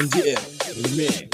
NGM Remix.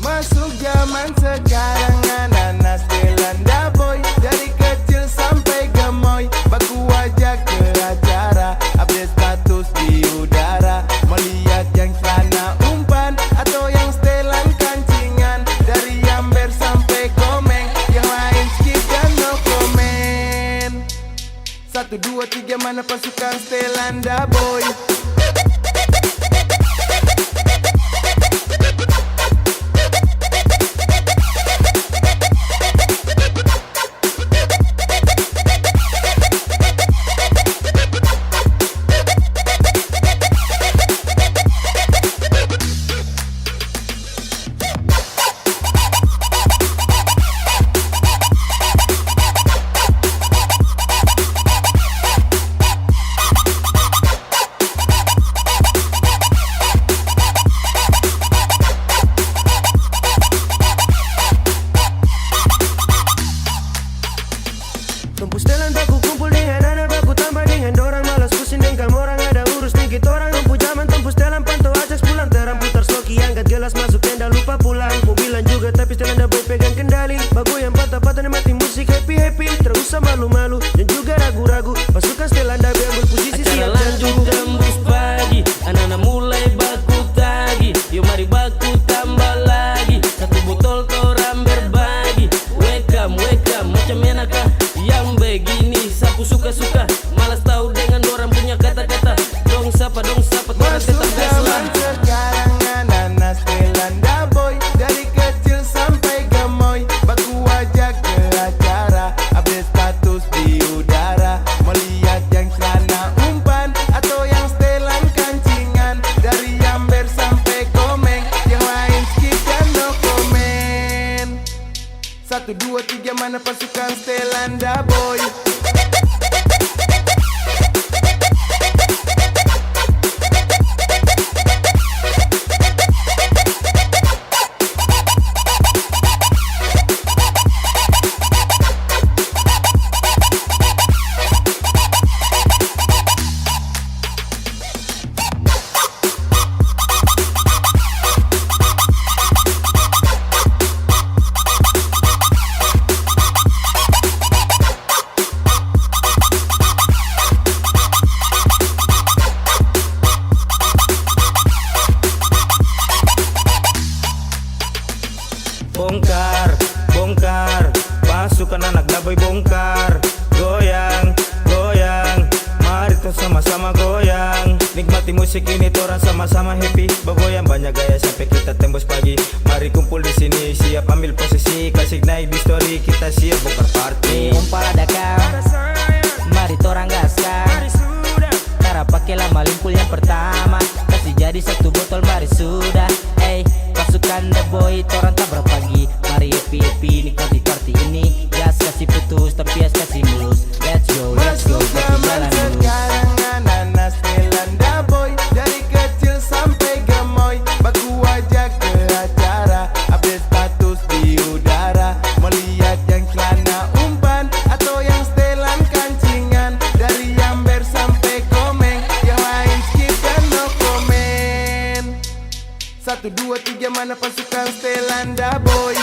Masuk zaman sekarang ananas Belanda boy. Dari kecil sampai gemoy, baku wajah ke acara, update status di udara. Melihat yang celana umpan atau yang setelan kancingan, dari Amber sampai Komeng, yang lain skip dan no comment. 1, 2, 3 mana pasukan Stelanda boy. Tumpus telan baku kumpul dengan anak baku tambah dengan dorang, malas pusing dengan orang, ada urus dikit orang. Tumpu zaman tumpus telan pantau ajak pulang, terang putar sloki angkat gelas masuk tenda lupa pulang. Mobilan juga tapi setelan dah boy pegang kendali, bagu yang patah-patah mati musik happy-happy, terus sama malu-malu dan juga ragu-ragu. Pasukan setelan dah biar berposisi siap lanjut tembus pagi, anak-anak mulai baku tagi. Yuk mari baku tambah lagi, satu botol toram berbagi. Welcome, welcome, macam enakah yang begini, sapu suka-suka, malas tahu dengan orang punya kata-kata. Dong sapa, orang tetap Zaman sekarang ananas Belanda boy. Dari kecil sampai gemoy, baku wajah ke acara, update status di udara. Nikmati musik ini torang sama-sama happy. Bergoyang banyak gaya sampai kita tembus pagi. Mari kumpul di sini, siap ambil posisi. Kasih naik di story, kita siap buka party. Kumpul ada kau, mari torang gaskan. Cara pakai lama limpul yang pertama. Kasih jadi satu botol mari sudah. Pasukan The Boy torang tabrak pagi. Mari happy nikmati party ini. Gas kasih putus tapi as kasih mulus. Let's go Masuk pakai zaman jalan lurus. sekarang anak-anak setelan The Boy. Dari kecil sampai gemoy, baku ajak ke acara, update status di udara. Melihat yang celana umpan atau yang setelan kancingan. Dari Amber sampai Komeng, yang lain skip dan no komen. 1, 2, 3 mana pasukan setelan The Boy.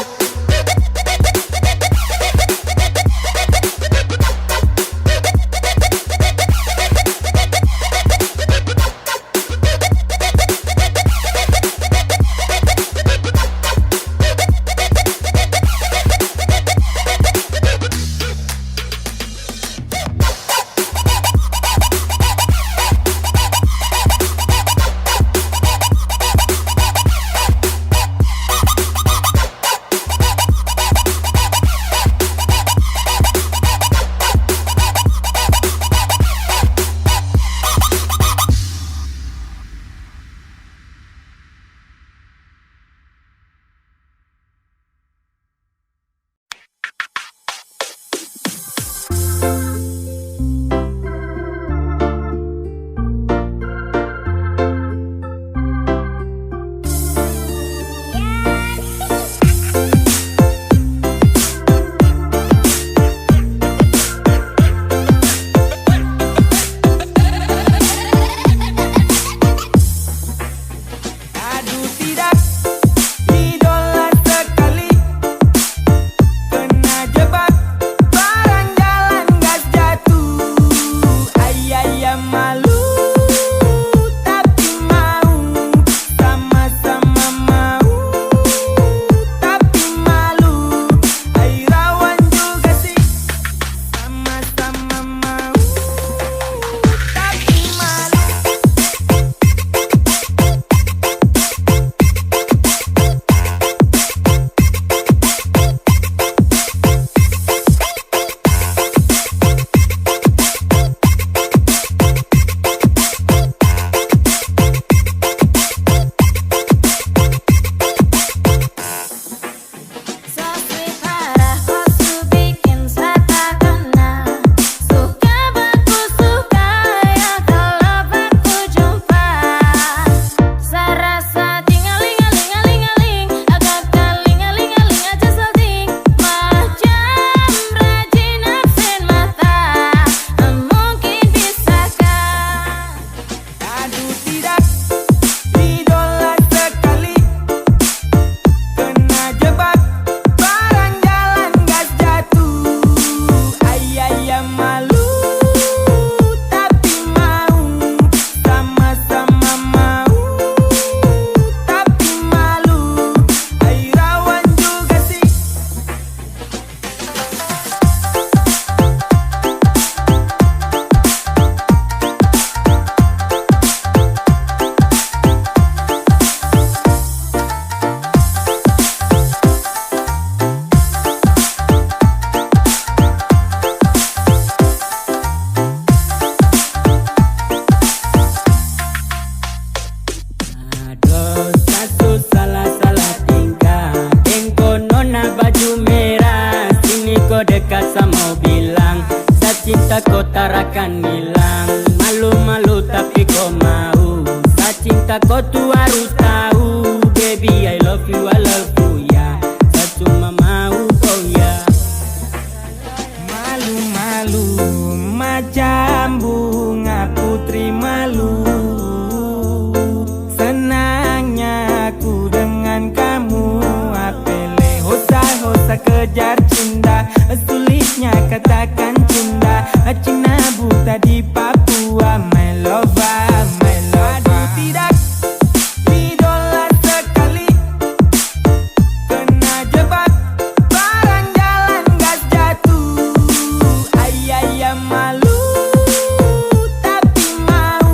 cinta kau tarakan hilang. Malu-malu tapi kau mau. Sa cinta kau tu harus tahu. Baby I love you ya. Sa cuma mau kau ya. Malu-malu macam bunga putri malu. Senangnya aku dengan kamu. Apele hosa-hosa kejar cinta. Sulitnya katakan cinta. Cina buta di Papua. My lover, my lover. Aduh tidak idola sekali. Kena jebak barang jalan gas jatuh. Ayah malu tapi mau.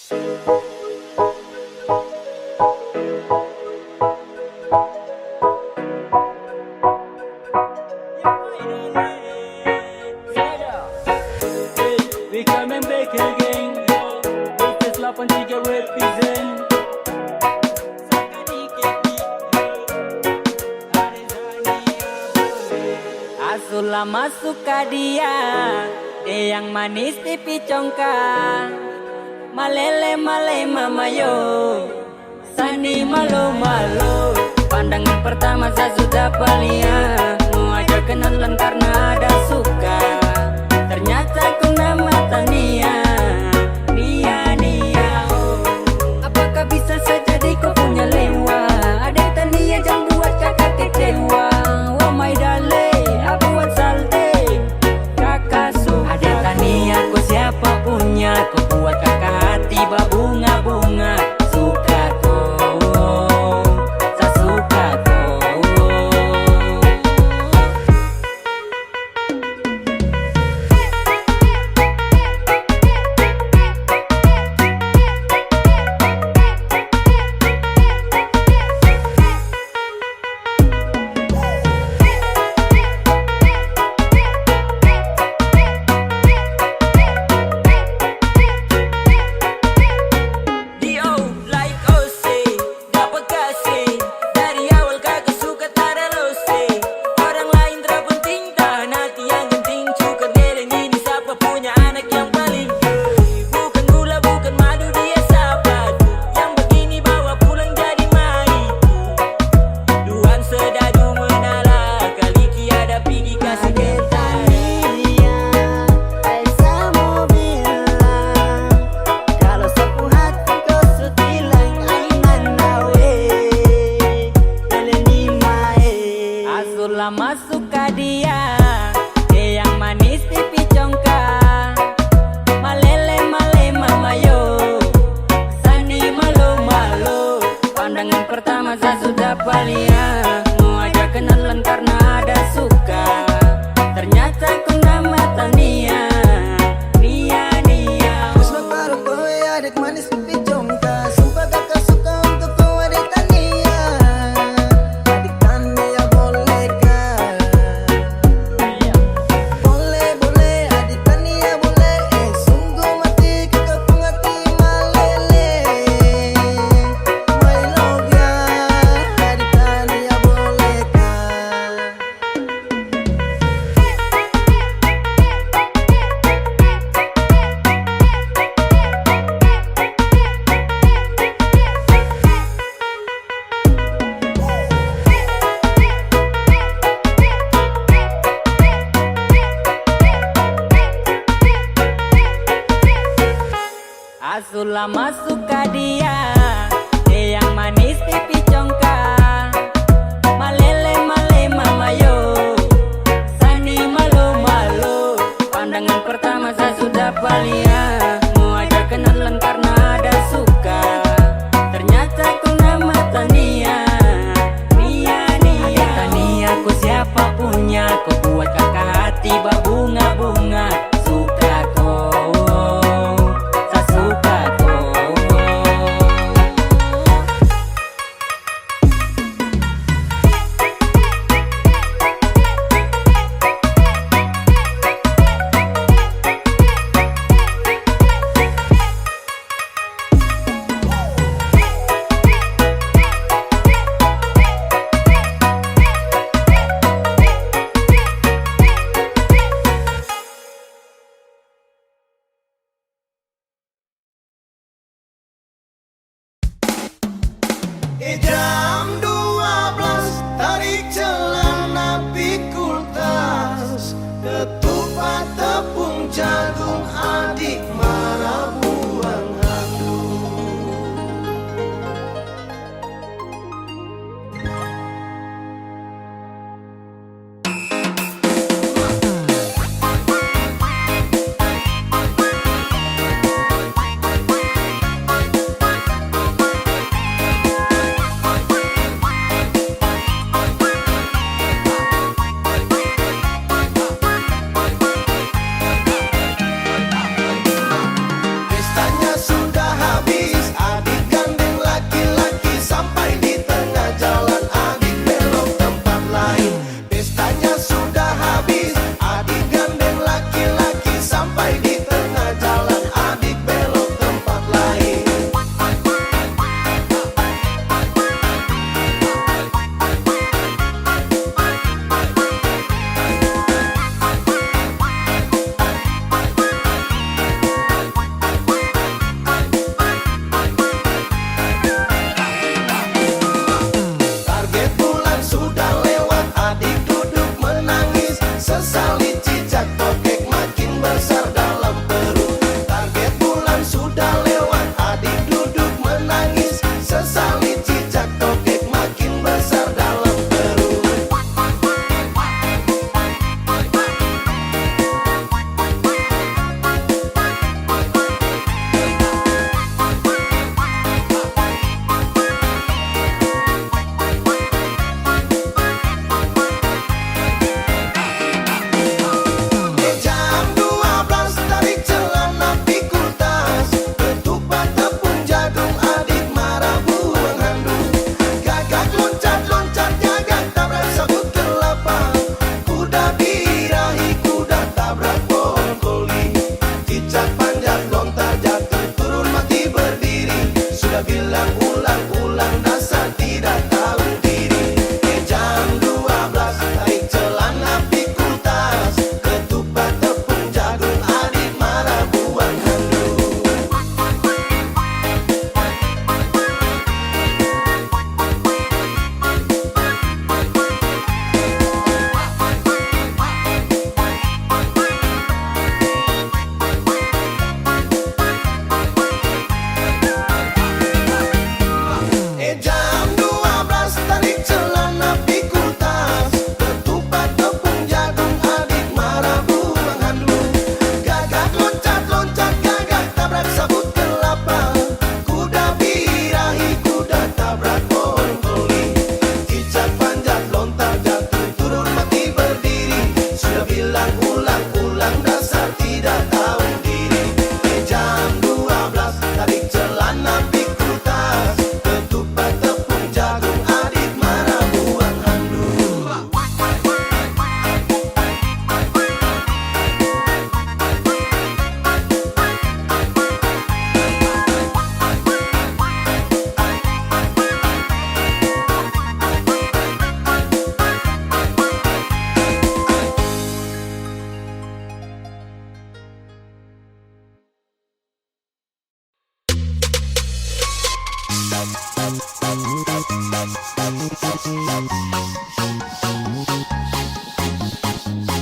We coming back again. This is 83 represent. Asulah masuk ke dia yang manis pipi congkak. Malele male mamayo, Sani malu malu. Pandangan pertama saya sudah lihat, mau ajak kenalan karena ada suka. Ternyata kau nama Tania, Nia Nia. Oh. Apakah bisa saja kau punya lewa? Ada Tania jangan buat kakak kecewa. Oh my darling, aku buat salte kakak su. Ada Tania kau siapa punya? Kau buat kakak hati berbunga-bunga. Suka kau, saya suka kau. Dio like Ose, dapat kasih dari awal kakak suka tada lose. Orang lain terpenting tahan hati yang genting. Cukup dereng ini siapa punya anak yang paling gede. Bukan gula bukan madu dia sahabatku. Yang begini bawa pulang jadi maiku. Duaan sedadu menala kali tiada pergi kasih getar. Kalau sapu hati kau sutilang ainan nawe Neleni mae. Asulah masuk ke dia yang manis pipi congkak. Malele male mamayo, Sani malu malu. Pandangan pertama saya sudah lihat, mau ajak kenalan karena ada suka. Ternyata kau nama Tania, Nia Nia. Kusma paru kowe adik manis pipi congka. Sumpah kakak suka untuk kau adik Tania. Adik Tania boleh kah? Boleh boleh adik Tania boleh. Sungguh mati kakak pun hati malele. My love ya adik Tania boleh kah? Asulah masuk ke dia yang manis pipi congkak. Malele male mamayo, Sani malu malu. Pandangan pertama saya sudah lihat, mau ajak kenalan karena ada suka. Ternyata kau nama Tania, Nia Nia. Ada Tania kau siapa punya? Kau buat kakak hati berbunga-bunga. Suka kau, saya suka kau. Jam 12 tarik celana pikul tas. Ketupat tepung jagung adik marah buang handuk. besar dalam perut. Target bulan sudah lewat, adik duduk menangis. Sesali cicak tokek makin besar dalam perut. Jam 12 tarik celana pikul tas, ketupat tepung jagung adik marah buang handuk. Gagak loncat-loncat gagak tabrak sabut kelapa, kuda birahi kuda tabrak pohon koli. Cicak panjat lontar jatuh turun mati berdiri, sudah bilang ulang-ulang dasar tidak tahu diri. Jam 12 tarik celana pikul tas, ketupat tepung jagung adik marah buang handuk. Jam 12 tarik celana pikul tas, ketupat tepung jagung adik marah buang handuk. Gagak loncat-loncat gagak tabrak sabut kelapa, kuda birahi kuda tabrak pohon koli. Cicak panjat lontar jatuh turun mati berdiri, sudah bilang ulang-ulang dasar tidak tahu diri. Jam 12 tarik celana pikul tas, ketupat tepung jagung adik marah buang handuk.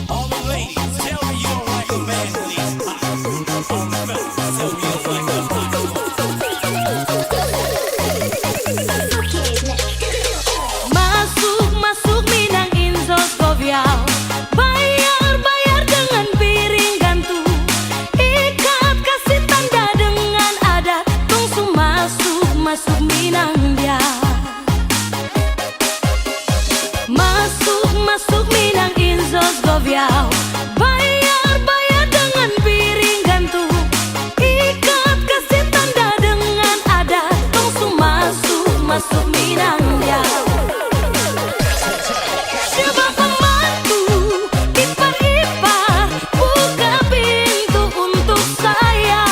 All the ladies, tell me you don't like a man when he's hot. All the fellas, tell me you don't like a hot. Masuk Minang Inzos Goviao, bayar dengan piring gantung, ikat kasih tanda dengan adat, tungsu masuk Minang dia. Masuk Minang Inzos Goviao, bayar dengan piring gantung, ikat kasih tanda dengan adat, tungsu masuk Minang dia. Coba pembantu, ipar-ipar, buka pintu untuk saya.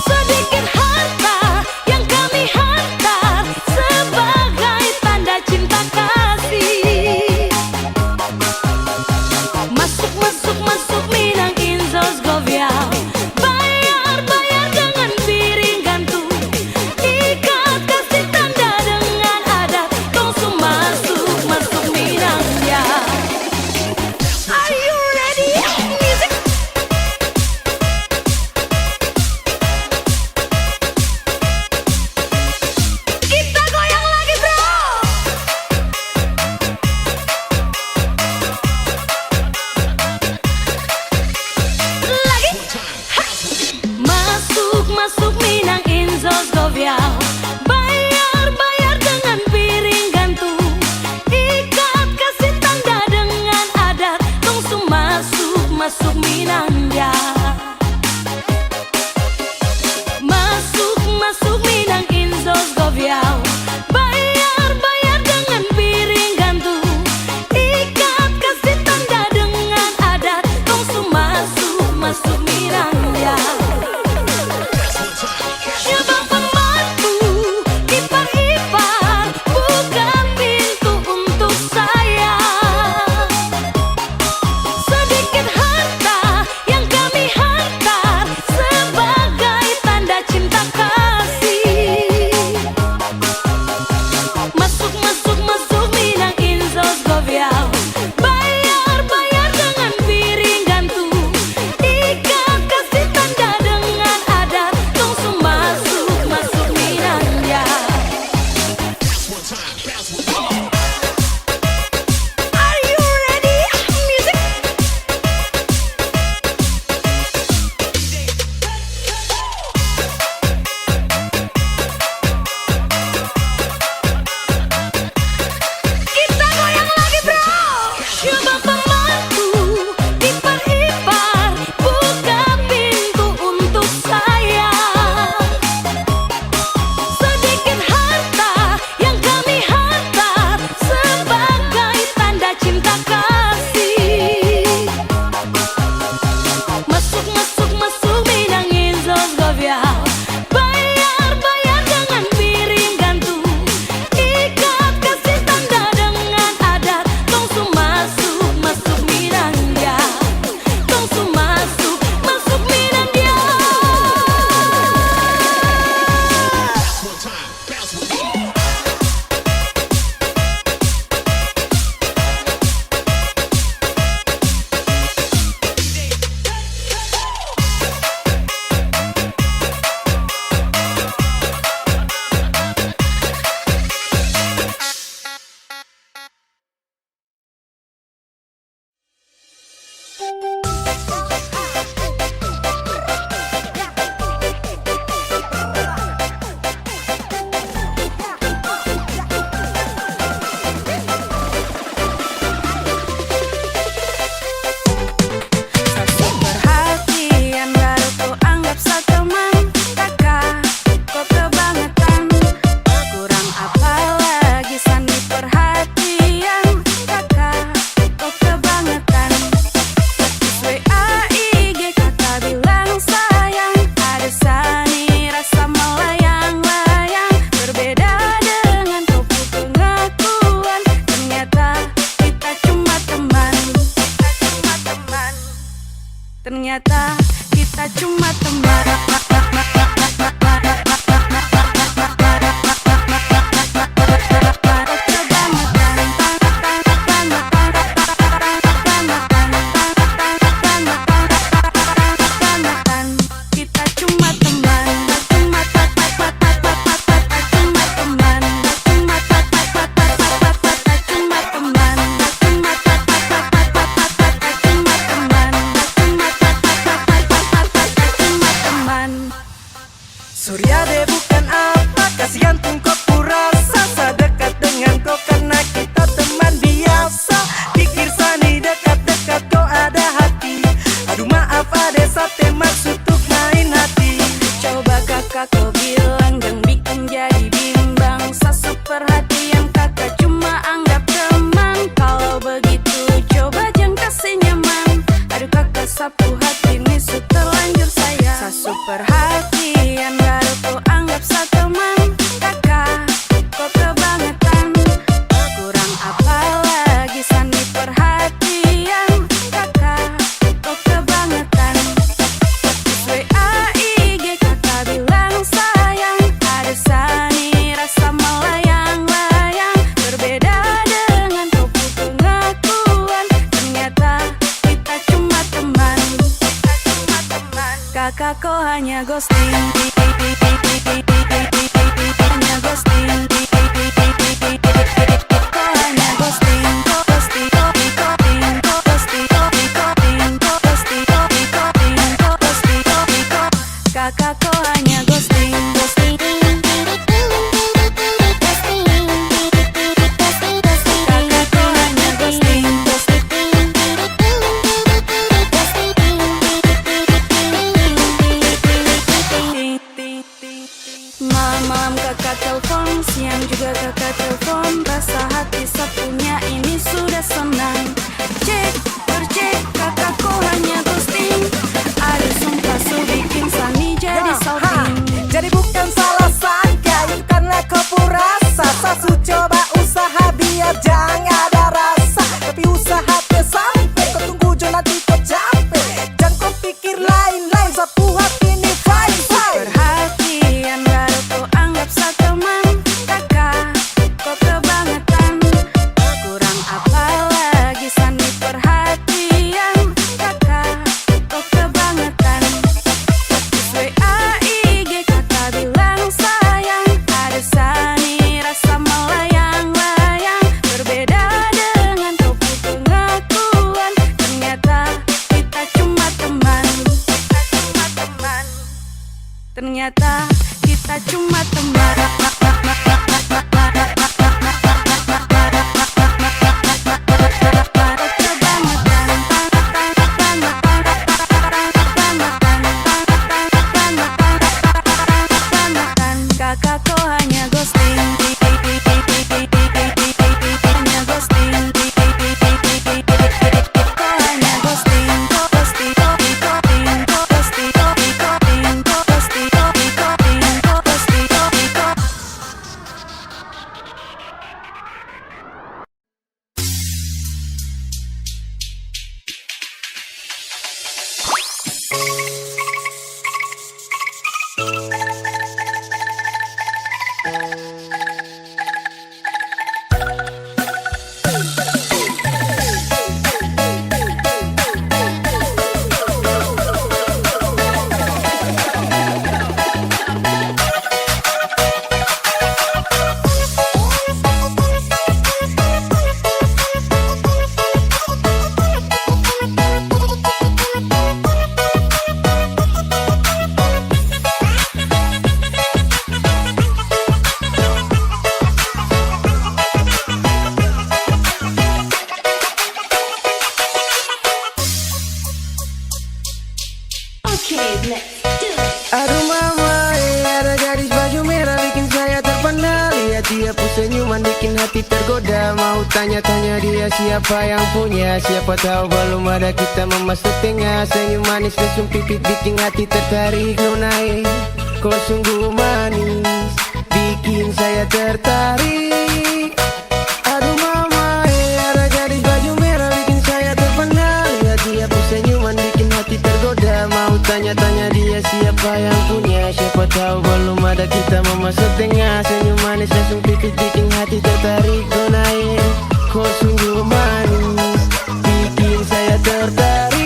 Sedikit harta yang kami hantar sebagai tanda cinta kasih. Masuk Minang Inzos Goviao, bayar dengan piring gantung, ikat kasih tanda dengan adat, tungsu masuk Minang dia. Are you ready? Music. Kita goyang lagi, bro. Lagi. Ha. Masuk Minang Inzos Goviao, bayar dengan piring gantung, ikat kasih tanda dengan adat, tungsu masuk Minang dia. Masuk Minang Inzos Goviao, bayar dengan piring gantung, ikat kasih tanda dengan adat, tungsu masuk Minang dia. Coba pembantu, ipar-ipar, buka pintu untuk saya. Sedikit harta yang kami Perhatian baru ku anggap seteman. Kakak, kok kebangetan. Kurang apa lagi sani perhatian. Kakak, kok kebangetan. WA IG kakak bilang sayang. Ada sani rasa melayang-layang. Berbeda dengan topu pengakuan. Ternyata kita cuma teman. Ternyata kita cuma teman. Kita cuma teman. Surya deh bukan apa, kasihan pun kok kurasa sedekat dengan kau karena kita teman biasa. Pikir sani dekat-dekat kau ada hati. Aduh maaf ada sate maksud untuk main hati. Coba kakak kau bilang dan bikin jadi bimbang. Sasu perhatian kakak cuma anggap teman. Kalau begitu coba jangan kasih nyaman. Aduh kakak sapu hati ini su terlanjur sayang. Sasu perhatian baru ku anggap seteman. Kakak kok kebangetan. Kurang apa lagi sani perhatian. Kakak kok kebangetan. WA IG kakak bilang sayang. Ada sani rasa melayang-layang. Berbeda dengan topu pengakuan. Ternyata kita cuma teman. Kakak kok hanya ghosting. Hanya ghosting. Kok hanya ghosting. Ghosting. Kakak kok hanya ghosting. Kakak kok hanya ghosting. Malam-malam kakak telepon, siang juga kakak telepon. Rasa hati satunya ini sudah senang. Cek, bercek, kakak kok hanya ghosting. Ada sumpah su bikin sani jadi salting. Jadi bukan salah sangka, itu karena kau purasa. Sasu coba usaha biar jangan ada rasa. Tapi usaha te sampai, kau tunggu jo nanti kau capek. Jangan kau pikir lain-lain, sapu hati ini fine-fine. Perhatian baru ku anggap seteman. Kakak kok kebangetan. Kurang apa lagi sani perhatian. Kakak kok kebangetan. WA IG kakak bilang sayang. Ada sani rasa melayang-layang. Berbeda dengan topu pengakuan. Ternyata kita cuma teman. Ternyata kita cuma teman. Kakak kok hanya ghosting. Hanya ghosting. Kok hanya ghosting. Aduh mama, ada gadis baju merah bikin saya terpana. Lihat dia pun senyuman bikin hati tergoda. Mau tanya-tanya dia siapa yang punya. Siapa tahu belum ada kita memasuk tengah. Senyum manis lesung pipit bikin hati tertarik. Nonai, kau sungguh manis bikin saya tertarik. Aduh mama, ada gadis baju merah bikin saya terpana. Lihat dia pun senyuman bikin hati tergoda. Mau tanya-tanya dia siapa yang punya. Siapa tahu belum ada kita memasuk tengah. Senyum manis langsung pipit bikin hati tertarik. Donain, kau sungguh manis bikin saya tertarik.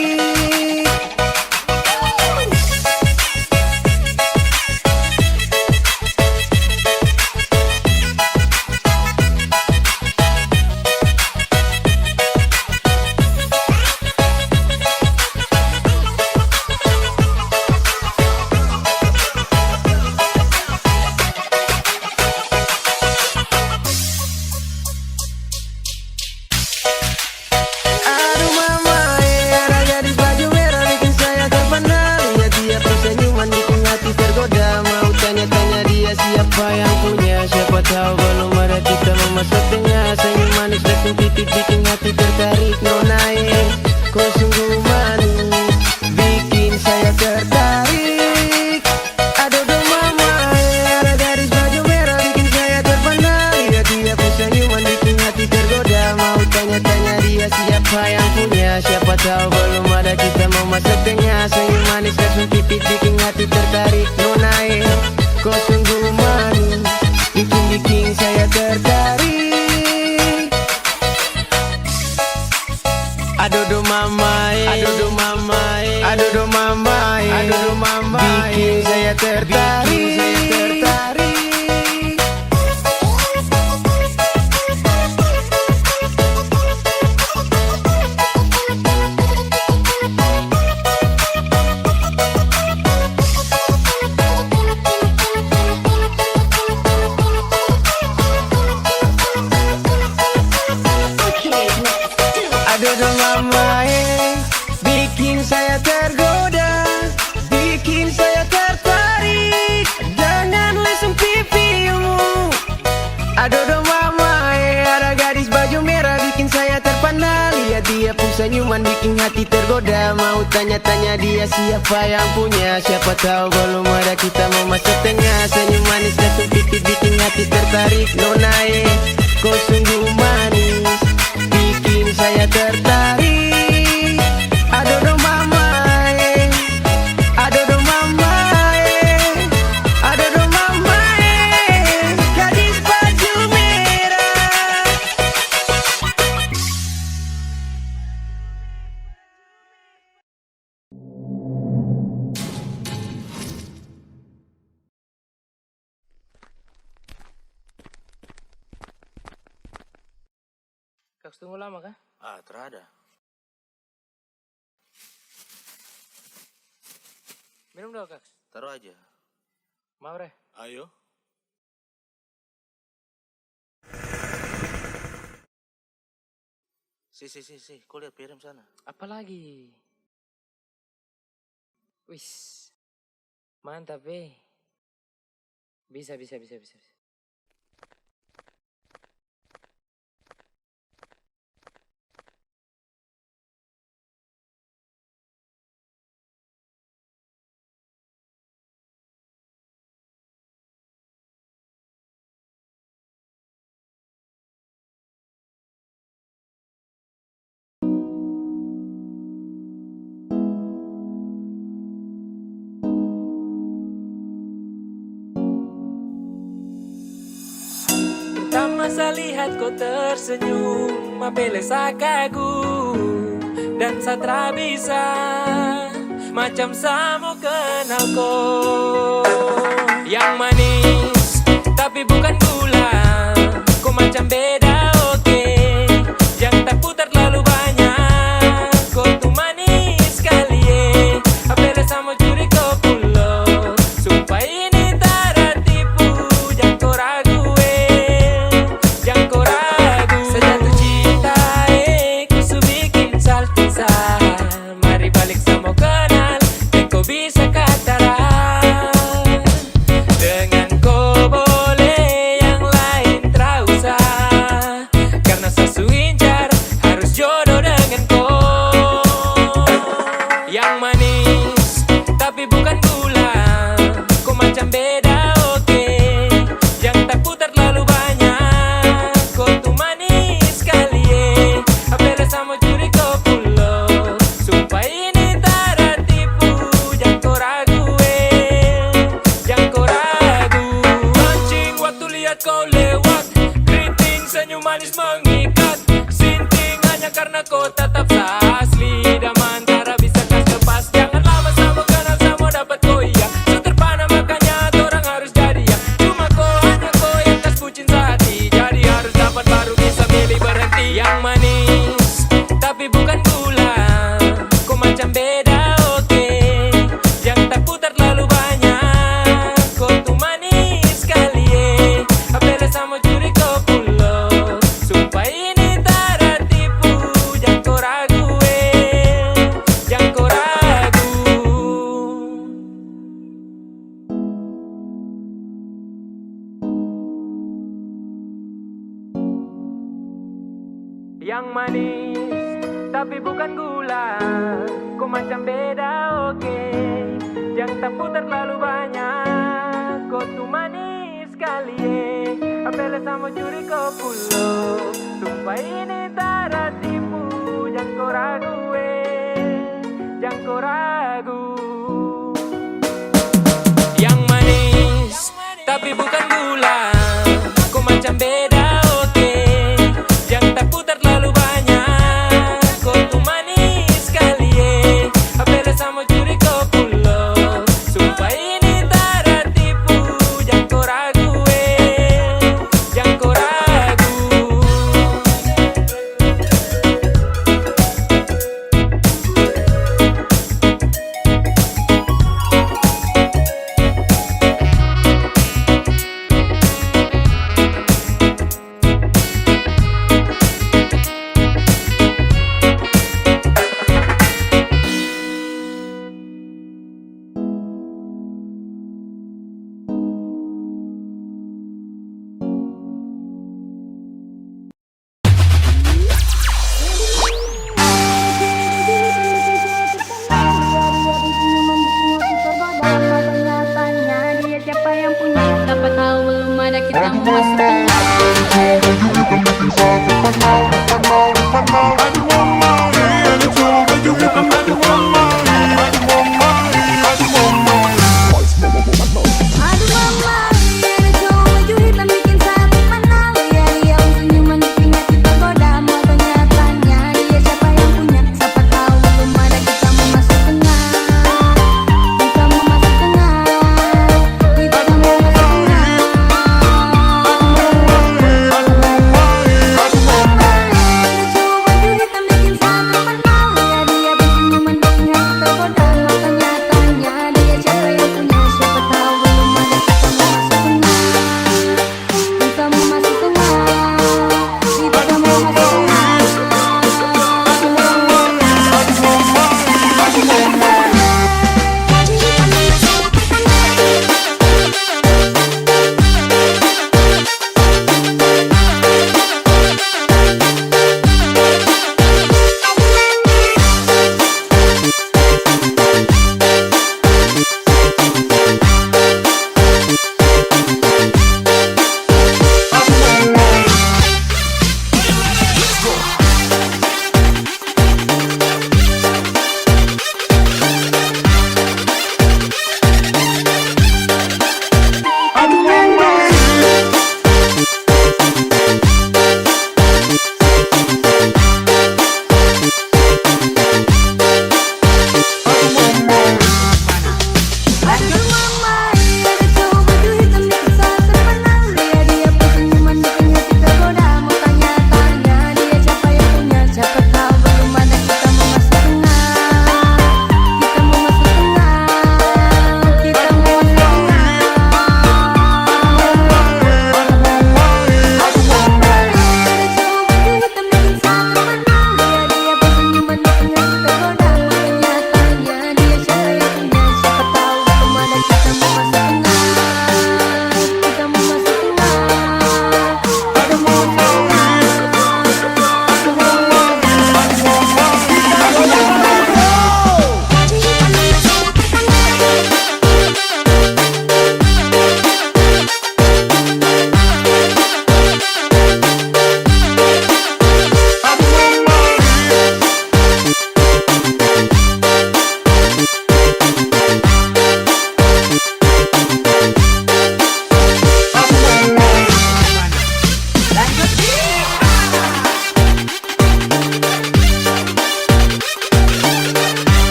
Siapa yang punya, siapa tahu belum ada kita memasuk tengah. Senyum manis langsung pipit bikin hati tertarik. Nonain, kau sungguh manis bikin saya tertarik. Aduh do mama, ada gadis baju merah bikin saya terpana. Lihat dia pun senyuman bikin hati tergoda. Mau tanya-tanya dia siapa yang punya. Siapa tahu belum ada kita memasuk tengah. Senyum manis langsung pipit bikin hati tertarik. Nonain, kau sungguh manis bikin saya tertarik. Aduh do mama, aduh do mama, aduh do mama, aduh do mama, bikin saya tertarik. Aduh do mama, bikin saya tergoda, bikin saya tertarik dengan lesung pipimu. Aduh do mama, ada gadis baju merah bikin saya terpana. Lihat dia pun senyuman bikin hati tergoda. Mau tanya-tanya dia siapa yang punya. Siapa tahu belum ada kita memasuk tengah. Senyum manis lesung pipit bikin hati tertarik. Nonae, kau sungguh manis bikin saya tertarik. Aduh do mama, aduh do mama, aduh do mama, gadis baju merah. Kaks tunggu lama kah? Ah, terada. Minum dong Kaks. Taruh aja. Mau Re? Ayo. Si, kau lihat piring sana. Apa lagi? Wis, mantap Bisa. Pertama saya lihat kau tersenyum, apelesa kagum dan satra bisa macam samo kenal kau. Yang manis tapi bukan gula, kau macam beda oke. Yang tak putar terlalu banyak, kau tuh manis sekali apelesa mau curi kau pulau. Sumpah ini tak tipu, jangan kau ragu jangan kau ragu. Sejatuh cinta ku su bikin saltisa. Mari balik sama kenal, dan kau bisa macam beda, oke. Yang tak putar terlalu banyak. Kau tuh manis sekali, apela sama curi kau pulo. Sumpah ini tak ada tipu. Jangan kau ragu, jangan kau ragu. Mancing waktu lihat kau lewat. Keriting senyum manis mengikat. Sinting hanya karena kau tetap asli. Daman cara bisa kas lepas. Jangan lama sama kenal sama dapat kau iya. So terpana makanya orang harus jadi ya. Cuma kau hanya kau yang kas bucin sehati. Jadi harus dapat baru bisa milih berhenti. Yang manis tapi bukan gula. Kau macam beda, oke. Yang tak putar terlalu banyak. Kau tuh manis sekali, apela sama curi kau pulo. Sumpah ini tak ada tipu. Jangan kau ragu, jangan kau ragu. Yang manis tapi bukan gula. Kau macam beda, oke. Yang tak putar terlalu banyak. Kau tuh manis sekali, apela sama curi kau pulo. Sumpah ini tak ada tipu. Jangan kau ragu, jangan kau ragu. Yang manis tapi bukan gula. Kau macam beda, oke. Yang tak putar terlalu banyak. Kau tuh manis sekali, apela sama curi kau pulo. Sumpah ini tak ada tipu. Jangan kau ragu, jangan kau ragu. Tanya dia siapa yang punya. Dapat tahu belum ada kita mau masuk tengah. Aduh mama, ada cowok maju hitam bikin satu panau. Ya dia senyuman bikin hati tergoda. Mau tanya dia siapa yang punya. Siapa tahu belum ada kita mau masuk tengah. Kita mau masuk tengah. Kita mau masuk tengah.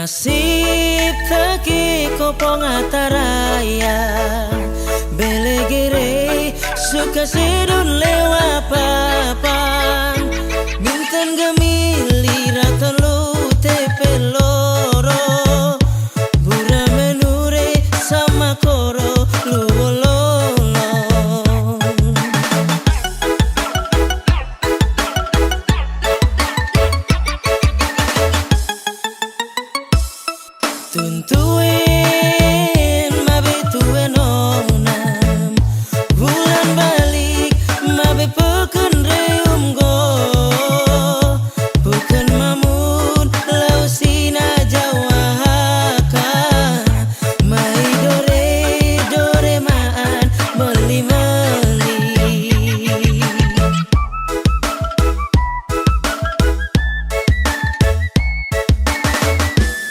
Nasib taki kopong ataraya Belegere suka sedun lewa papan Mintan gemili ratolu tepe loro Bura menure sama koro luololong Tuntuin mabe tuen onam Bulan balik mabe peken reum go Bukan mamun lau sina jawaka Mai dore maan meli-meli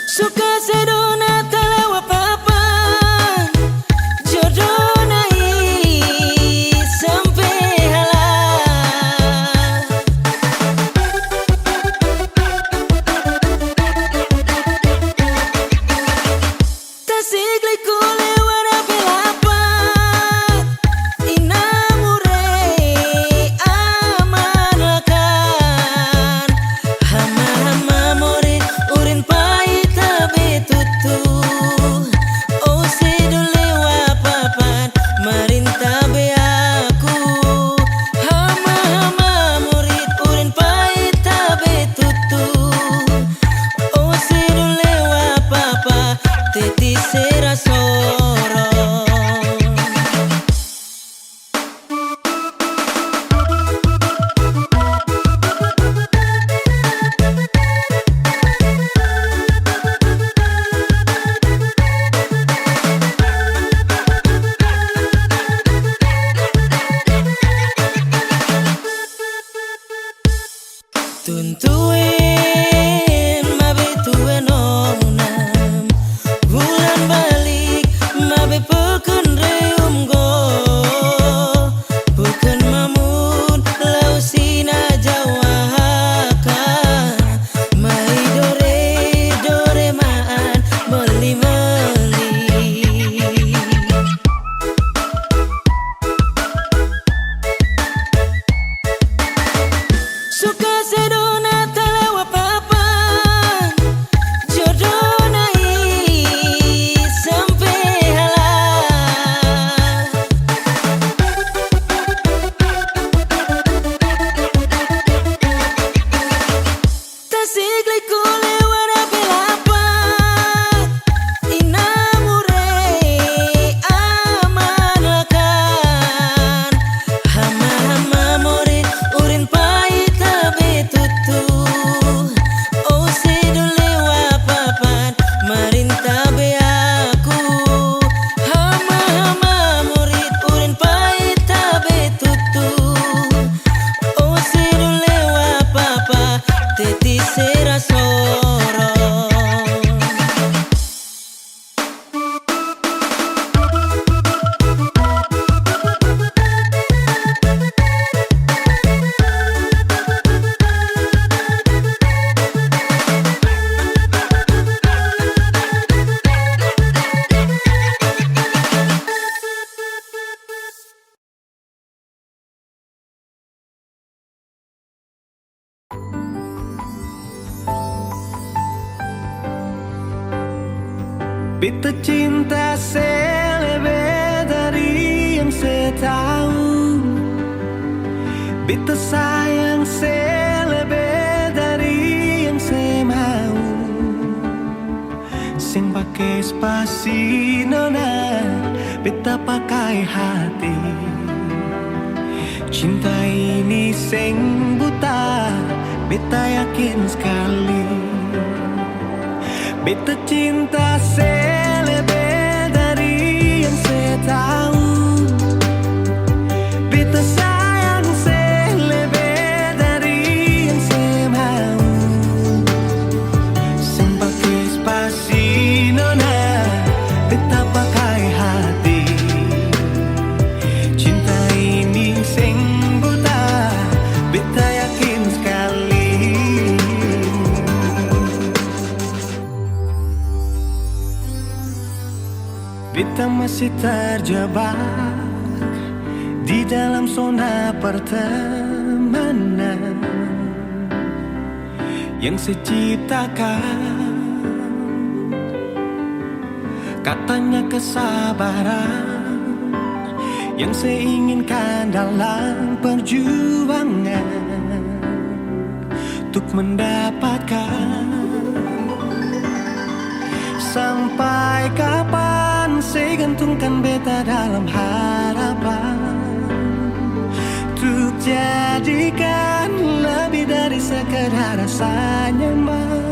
Suka sedona telewa papan Jodoh naik sampai halah Tasik liku lewat apel-apel Inamure amanakan Hama-hama morit urin pahit tabe tutu Oh sedul lewa papan marin tabe aku Hama-hama morit urin pahit tabe tutu Oh sedul lewa papa teti sera sorong Tuntuin mabe tuen onam Bulan balik mabe peken reum go Bukan mamun lau sina jawaka Mai dore maan meli-meli Suka sedona telewa papan Jodoh naik sampai halah Tasik liku lewat apel-apel Inamure amanakan Hama-hama morit urin pahit tabe tutu Oh sedul lewa papan marin tabe aku Hama-hama morit urin pahit tabe tutu Oh sedul lewa papa teti sera sorong Beta cinta selebih dari yang saya tahu Beta sayang selebih dari yang saya mau Sing pakai spasi nona Beta pakai hati Cinta ini sing buta Beta yakin sekali Beta cinta selebih dari yang saya tahu Beta sayang selebih dari yang saya mau Sing pakai spasi nona Beta pakai hati Cinta ini sing buta Beta yakin sekali masih terjebak di dalam zona pertemanan yang seciptakan. Katanya kesabaran yang saya inginkan dalam perjuangan untuk mendapatkan. Sampai kapan saya gantungkan beta dalam harapan untuk jadikan lebih dari sekedar rasa nyaman.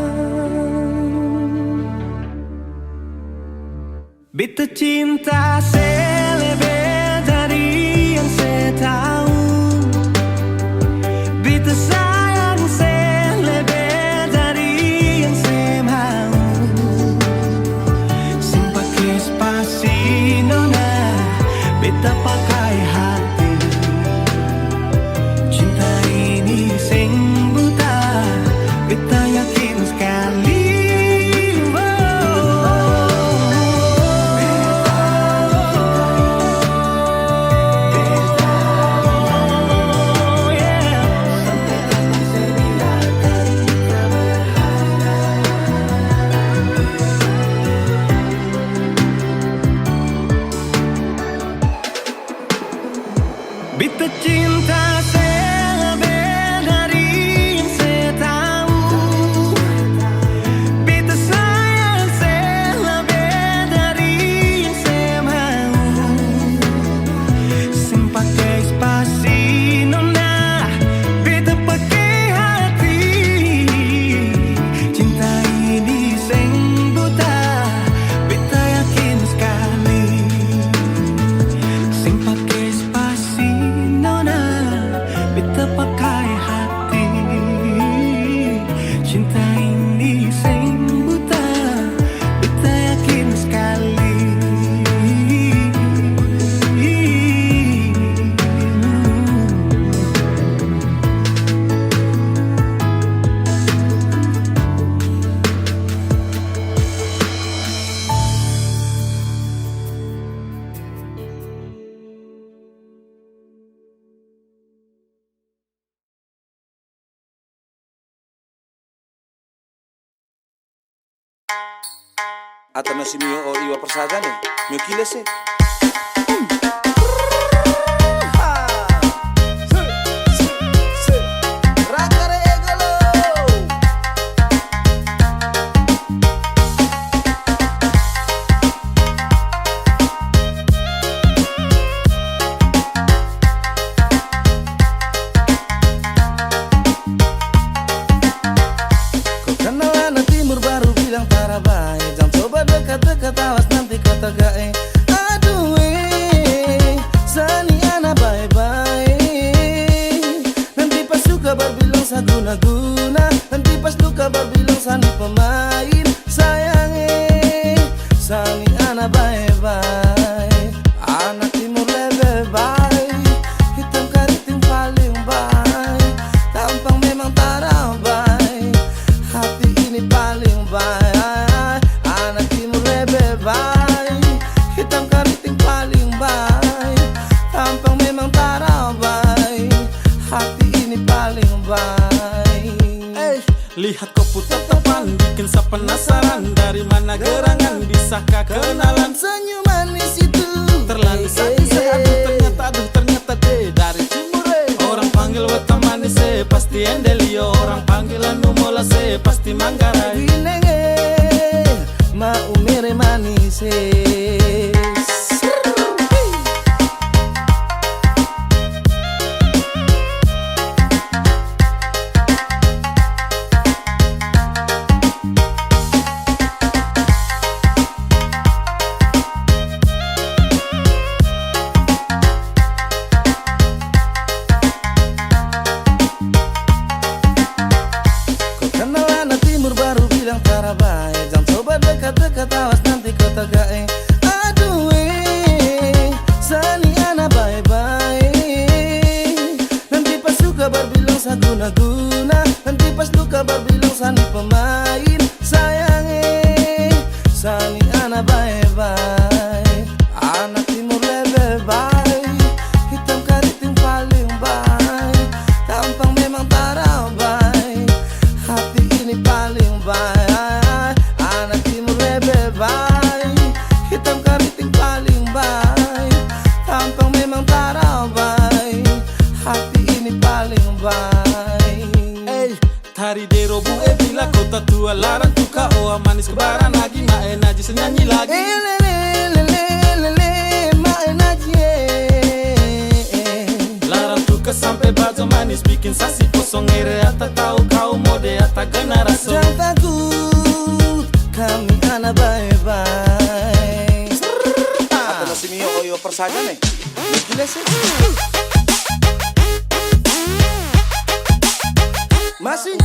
Beta cinta saya lebih dari yang saya tahu. Beta sayang saya lebih dari yang saya mau. Sin pakai spasi nona, beta pakai hati. Cinta ini sing buta, beta yakin sekali. Beta cinta saya lebih dari yang saya tahu. Beta sayang saya lebih dari yang saya mau. Sin pakai spasi nona, beta pakai hati. Cinta ini sing buta, beta yakin sekali. Sin pakai spasi nona, beta pakai hati. Cinta ini sing buta, beta yakin sekali. Atau nasi mio o iwa persada nih, mio kile se. Kenal anak timur baru bilang Tarabai. Jangan coba dekat-dekat, awas nanti kata gae. Aduh sani anak bye-bye. Nanti pas suka berbilang saguna-guna, nanti pas duka berbilang sani pemain. Sayang sani anak bye-bye. Anak timur lebih baik, hitam keriting paling baik. Tampang memang tarabai, hati ini paling baik. Anak timur lebih baik, hitam keriting paling baik. Tampang memang tarabai, hati ini paling baik. Lihat kau putar tepan, bikin saya penasaran. Dari mana gerangan, bisakah kenalan? Senyum manis itu Terlalu sadis, aduh ternyata deh dari Cimure. Orang panggil weta manis, pasti Endelio. Orang panggilan Numola, pasti Manggarai. Winenge mau mere manis. Kenal anak timur baru bilang Tarabai. Jangan coba dekat-dekat, awas nanti kata gae. Aduh sani anak bye-bye. Nanti pas suka berbilang saguna-guna, nanti pas duka berbilang sani pemain. Sayang sani anak bye-bye. Kota tua larang tuka oa manis kebaran lagi. Mae najis nyanyi lagi. Larang tuka sampai bazo manis bikin sasi kosong ere ata tahu kau mode ata generasi. Jangan takut, kami anak baik-baik. Apa nasi mio oyo persada nih? Gila sih. Masih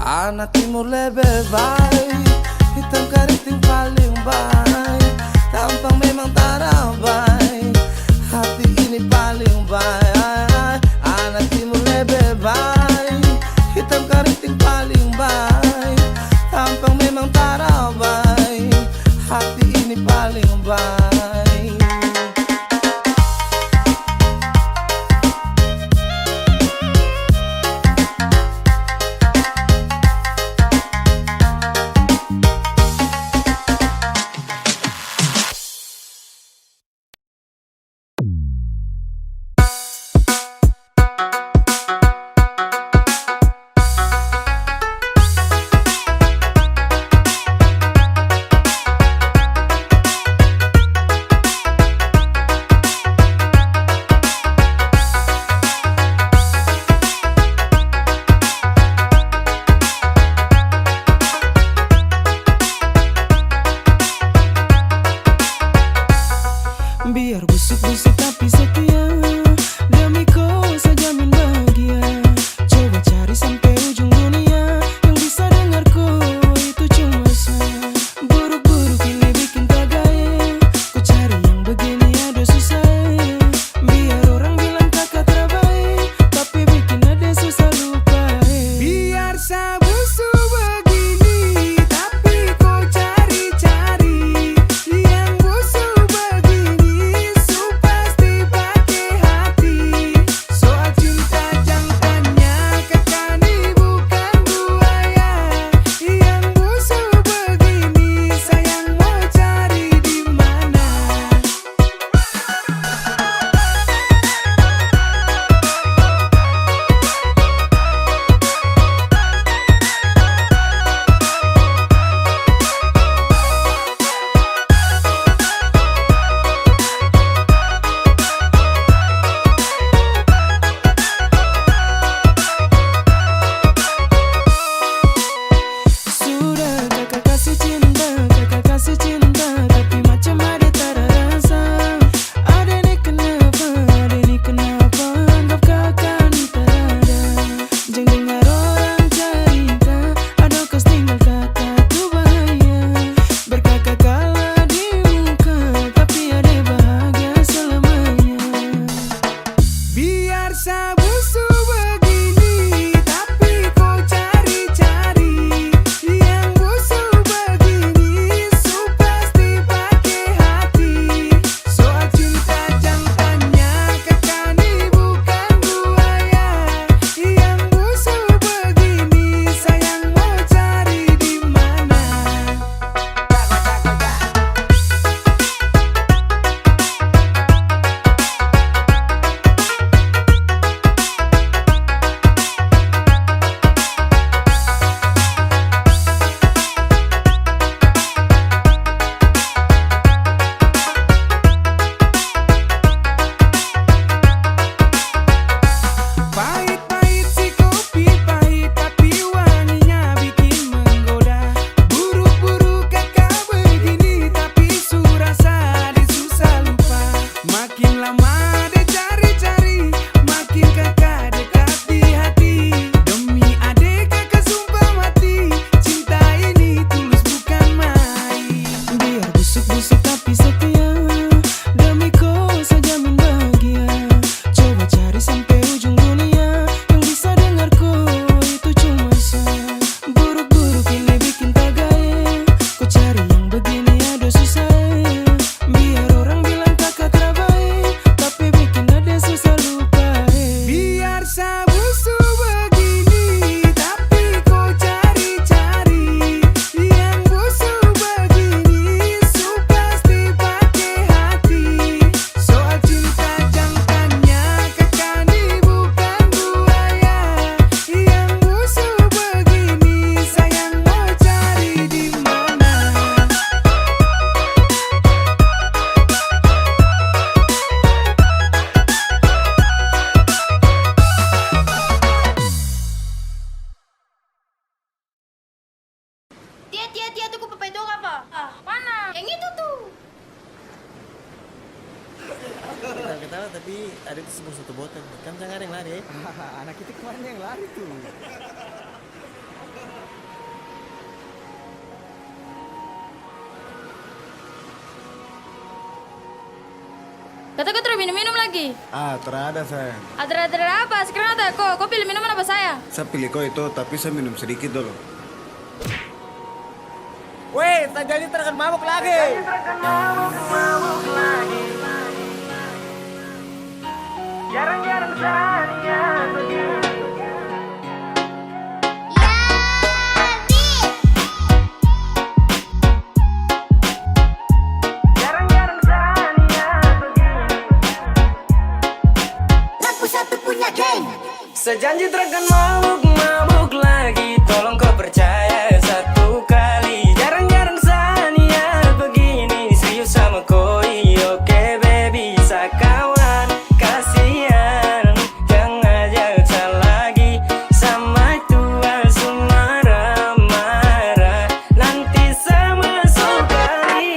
anak timur lebih baik, hitam keriting paling baik, tampang memang tak baik, hati ini paling baik. Anak timur lebih baik, hitam keriting paling baik, tampang memang tak baik, hati ini paling baik. Biar busuk-busuk tapi setia, demi kau saja min bahagia. Coba cari sampai ujung dunia, yang bisa dengarku itu cuma saya. Buruk-buruk ini bikin tak gaya, ku cari yang begini ada susah. Biar orang bilang kakak terbaik, tapi bikin ada susah lupa. Biar saya busuk begini, tapi kau cari-cari yang busuk begini. Pasti pakai hati, soal cinta ketawa tapi ada itu sebuah satu botol. Kan jangan ada yang lari ya. Anak itu kemarin yang lari tuh. Kataku terus minum-minum lagi. Terada sayang. Ada apa? Sekarang ada kok. Kau pilih minuman apa saya? Saya pilih kau itu, tapi saya minum sedikit dulu. Weh, tak jadi terkan mabuk lagi. Jarang-jarang saja begini. Jarang-jarang saja begini. Lampu satu punya geng. Sejanji terkan mabuk lagi. Tolong kau percaya satu kali. Jarang-jarang saja begini. Serius sama koi, oke baby, sakawan. Kasihan, jangan ajak lagi sama tua semara marah. Nanti sama sekali.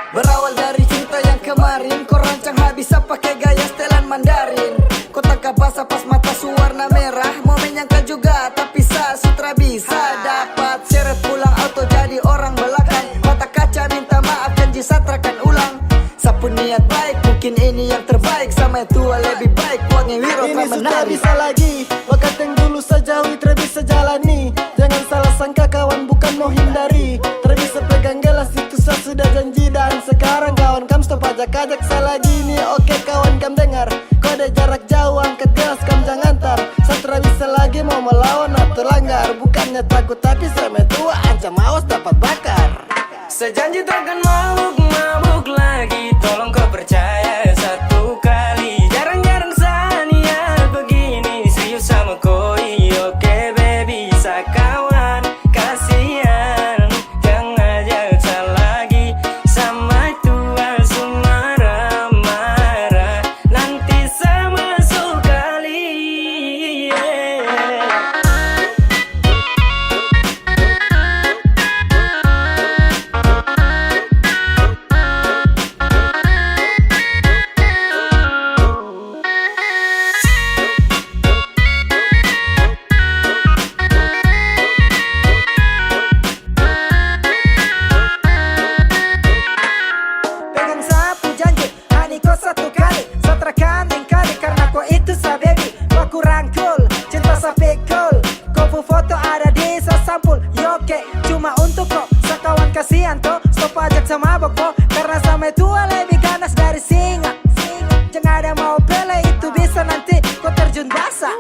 Berawal dari cerita yang kemarin, kau rancang habis pakai gaya setelan Mandarin. Kau tangkap basah pas mata warna merah. Mau menyangka juga tapi sutra bisa dapat seret pulang auto jadi orang belakang. Mata kaca minta maaf janji satrakan ulang. Sapu niat baik mungkin ini yang terbaik. Sama yang tua lebih baik buatnya wiro Ini tak sudah menarik. bisa lagi. Wakat yang dulu sejauhi bisa jalani. Jangan salah sangka kawan bukan mau hindari. Bisa pegang gelas itu saya sudah janji. Dan sekarang kawan kam stop ajak-ajak saya lagi nih. Oke kawan kam dengar, kode jarak jauh angkat gelas kam jangan tar. Saya bisa lagi mau melawan atau langgar. Bukannya takut tapi saya tua ancam awas dapat bakar. Sejanji takkan mabuk lagi. Tolong kau percaya satu kali. Jarang-jarang saja begini. Serius sama koi, oke baby, sakawan. Kasihan, jangan ajak lagi sama tua semara marah. Nanti sama sekali. Pegang sapu janji, hani kau satu kali. Satrakan kali karena kau itu sa baby. Aku rangkul, cinta sampai cool. Kau foto ada di sampul. Yoke, cuma untuk kau. Sakawan kasihan toh, stop ajak sama boko. Karena sama tua lebih ganas dari singa. Jangan ada mau pele itu bisa nanti kau terjun basah.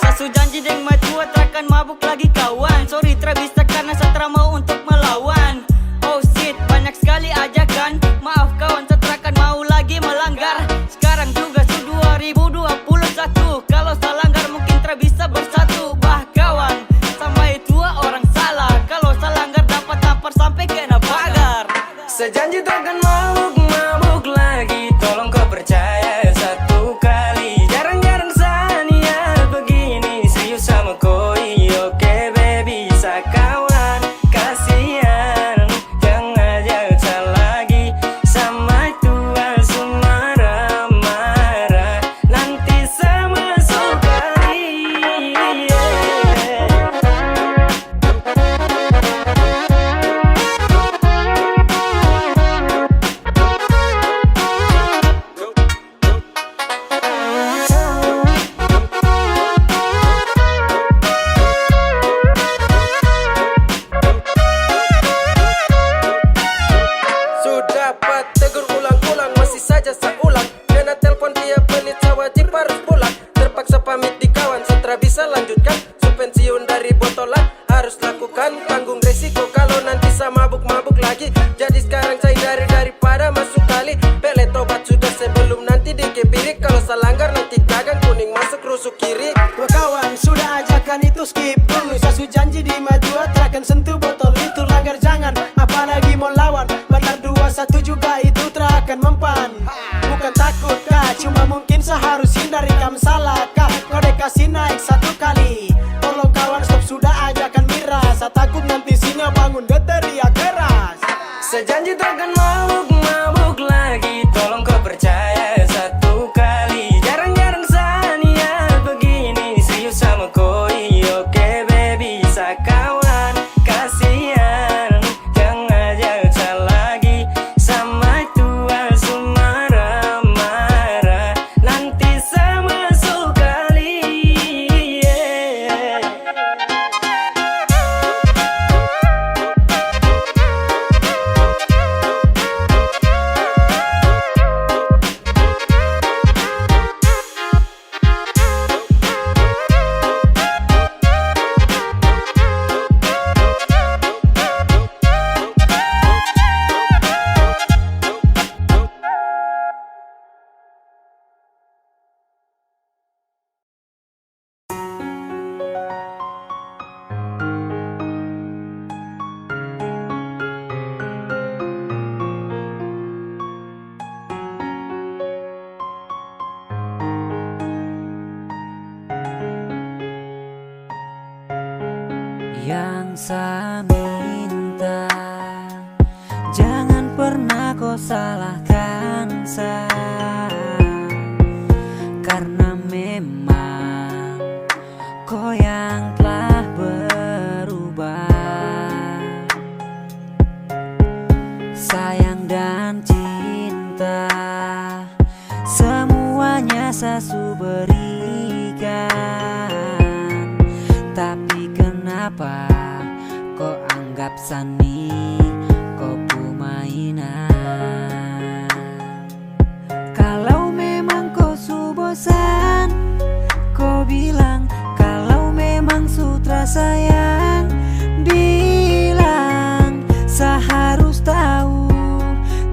Sasu janji deng matua trakan mabuk lagi kawan. Sorry tra bisa karena satra mau untuk melawan. Oh shit banyak sekali ajakan. Maaf kawan setrakan mau lagi melanggar. Sekarang juga su 2021. Kalau salah langgar mungkin tra bisa bersatu. Bah kawan sampai tua orang salah. Kalau salah langgar dapat tampar sampai kena pagar. Sejanji takkan mabuk lagi. Tolong kau percaya satu kali. Jarang-jarang saja begini. Serius sama koi, oke baby, sakawan. Kasihan, jangan ajak lagi sama tua semara marah. Nanti sama sekali. Sudah dapat tegur ulang-ulang, masih saja saya ulang. Kena telepon dia pelit, saya wajib harus pulang. Terpaksa pamit di kawan, setelah bisa lanjutkan. Su pensiun dari botolan, harus lakukan. Tanggung resiko kalau nanti saya mabuk-mabuk lagi. Jadi sekarang saya daripada masuk kali. Pele tobat sudah sebelum nanti dikepirik. Kalau saya langgar nanti gagang kuning masuk rusuk kiri. Wah kawan sudah ajakan itu skip dulu. Saya janji di maju takkan sentuh botol itu langgar jangan. Apalagi mau lawan Batar 21 juga itu terakan mempan. Bukan takut kah, cuma mungkin seharus hindari kam salah kah. Kode kasih naik satu kali, tolong kawan stop sudah ajakan miras. Saya takut nanti singa bangun dia teriak keras. Sejanji takkan mabuk lagi, tolong kau percaya satu kali. Jarang-jarang saya niat begini, serius sama koi. Oke baby, sakawan kasihan, jangan ajak saya lagi. Sama tua marah-marah, nanti saya masuk kali. Yang saya minta, jangan pernah kau salahkan saya, karena memang kau yang telah berubah. Sayang dan cinta semuanya saya berikan, tapi kenapa kau anggap sani kau mainan? Kalau memang kau su bosan, kau bilang. Kalau memang sutra sayang, bilang. Saya harus tahu,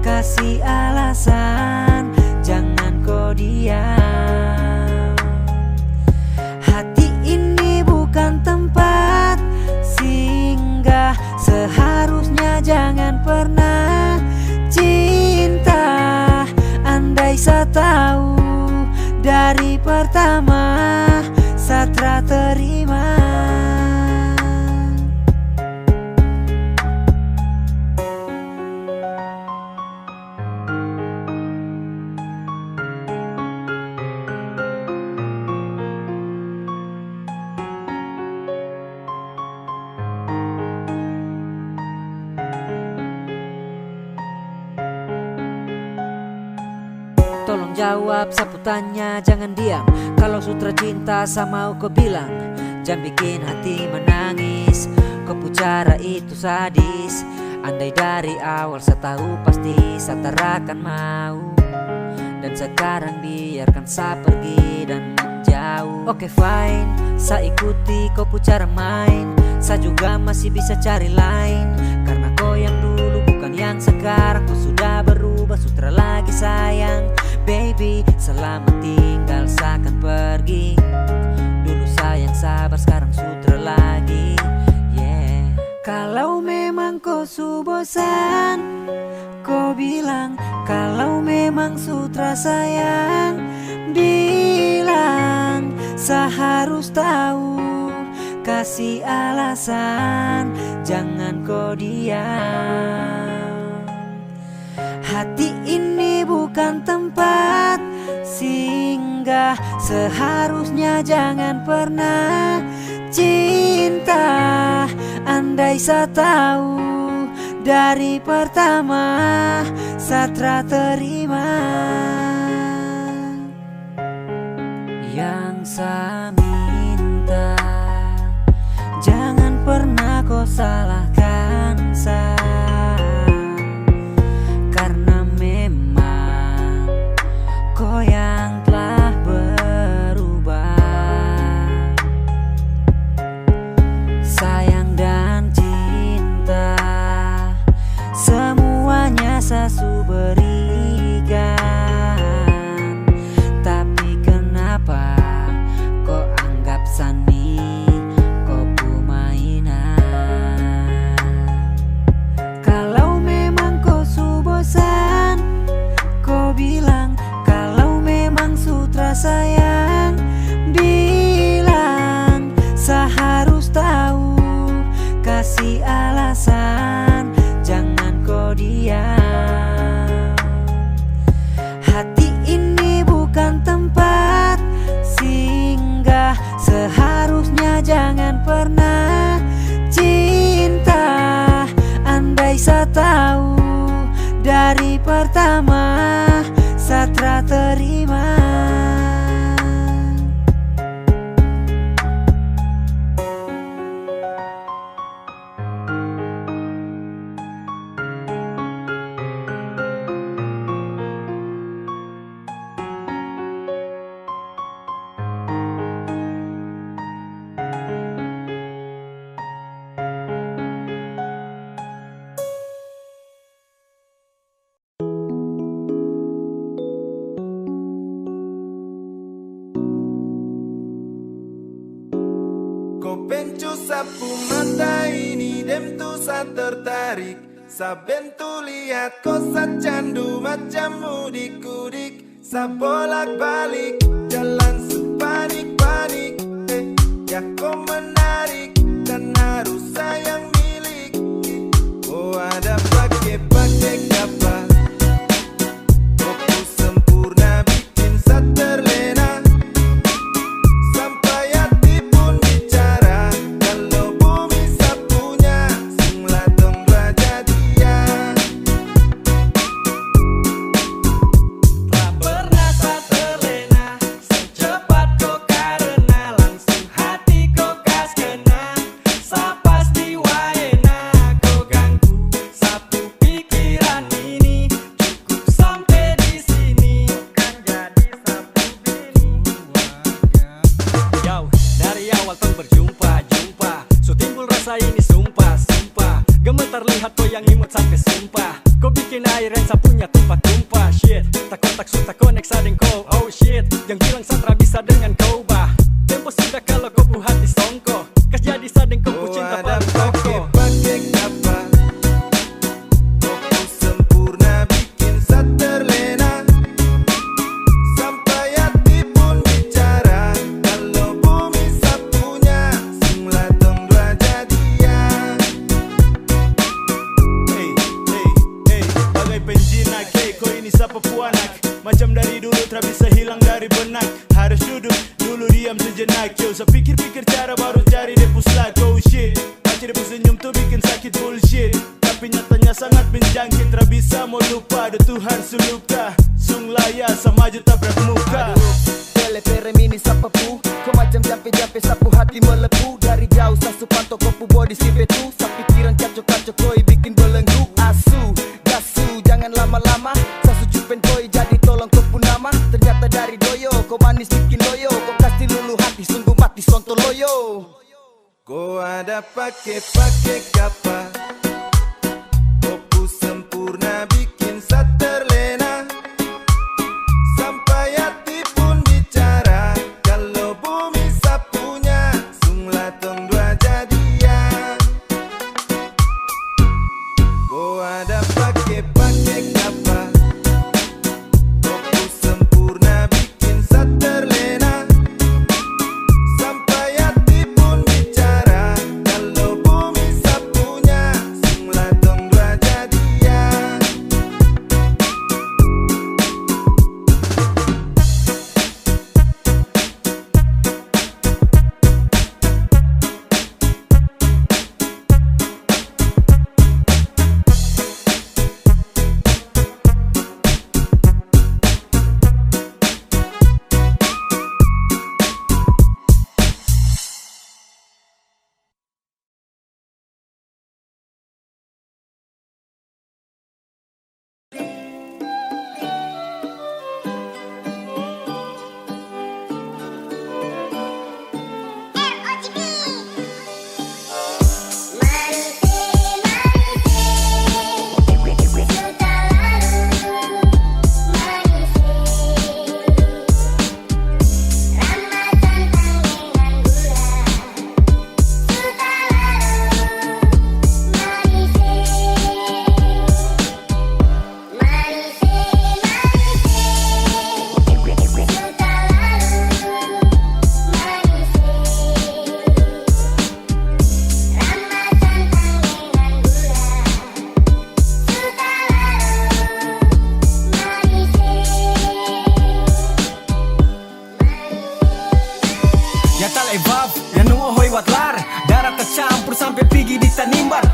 kasih alasan, jangan kau diam. Hati ini bukan tempat singgah, seharusnya jangan pernah cinta. Andai saya tahu dari pertama, saya telah terima. Tolong jawab sapu tanya, jangan diam. Kalau sutra cinta sama kau bilang, jangan bikin hati menangis. Kau pucara itu sadis. Andai dari awal saya tahu pasti saya tak akan mau. Dan sekarang biarkan saya pergi dan menjauh. Oke fine, saya ikuti kau pucara main. Saya juga masih bisa cari lain, karena kau yang dulu bukan yang sekarang. Kau sudah berubah, sutra lagi sayang. Baby, selamat tinggal, saya akan pergi. Dulu sayang sabar, sekarang sutra lagi. Yeah. Kalau memang kau su bosan, kau bilang. Kalau memang sutra sayang, bilang. Saya harus tahu, kasih alasan, jangan kau diam. Hati ini bukan tempat singgah, seharusnya jangan pernah cinta. Andai saya tahu dari pertama, saya telah terima. Yang saya minta, jangan pernah kau salahkan saya, karena memang kau yang telah berubah. Sayang dan cinta semuanya saya su berikan, tapi kenapa kau anggap sani kau mainan? kasih alasan, jangan kau diam. Hati ini bukan tempat singgah, seharusnya jangan pernah cinta. Andai saya tahu dari pertama, Satra terima. Kau pencu sapu mata ini dem tu sa tertarik. Saben tu lihat kau sa candu macam mudik-kudik. Sa bolak-balik jalan sepanik-panik. Ya kau menarik dan harus sayang milik. Oh ada pakai-pakai kapal. Kau sempurna bikin sa terlena. Sampai hati pun bicara. Kalau bumi sa punya, sunglah dong dua jadian. Tak pernah sa terlena, secepat kau karena langsung hati kau kas kena. Sa pasti waena kau ganggu sapu pikiran ini. Cukup sampai di sini kan jadi sapu bini. Yo, dari awal tong berjumpa-jumpa, so timbul rasa ini sumpah-sumpah. Gemetar lihat kau yang imut sampai sumpah. Kau bikin air yang sapunya tumpah-tumpah. Shit, tak kontak sudah connect sadeng kau. Oh shit, yang bilang Satra bisa dengan kau bah. Tempo sudah kalau kau pu hati songko. Kas jadi sadeng kau pu cinta ada paling kokoh. pakai-pakai kapal. Kau sempurna bikin sa terlena. Sampai hati pun bicara. Kalau bumi sa punya, sunglah dong dua jadian. Hey, hey, hey, bagai penjinak, hey, kau ini siapa puanak? Macam dari dulu tak bisa hilang dari benak. Harus duduk, dulu diam sejenak. Yo, saya pikir-pikir cara baru cari depus lag. Oh shit, baca depus senyum tuh bikin sakit bullshit. Tapi nyatanya sangat menjangkit, tak bisa mau lupa. Ada Tuhan suluka, sung laya sama aja tabrak muka. Pere mini sapapu. Kau macam jampe-jampe sapu hati melepuh. Dari jauh sa supanto kau pu body si betu. Sa pikiran kacau-kacau koi bikin belenggu. Asu, gasu, jangan lama-lama. Sa sucupin koi jadi tolong kau pun nama. Ternyata dari doyo, kau manis bikin loyo. Kau kasih lulu hati, sungguh mati sonto loyo. Kau ada pakai-pakai kapal. Kau pu sempurna bikin sa terlena. Sampai hati pun bicara. Kalau bumi sa punya, sunglah tong dua jadian. Kau ada pakai-pakai kapal. Kau pu sempurna bikin sa terlena. Sampai hati pun bicara. Kalau bumi sa punya,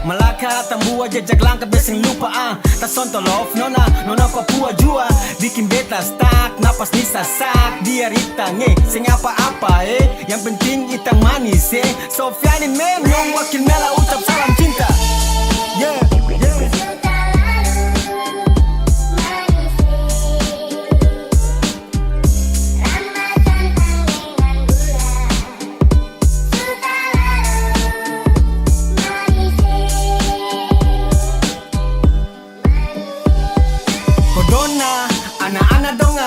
Melaka tambua jejak langkah besing lupa Tak sonto love nona Papua jua Bikin beta stuck napas ni sasak Dia ritang sing apa-apa Yang penting itang manis Sofiani men Nyong wakil mela ucap salam cinta Yeah, yeah. Kodona, anak-anak donga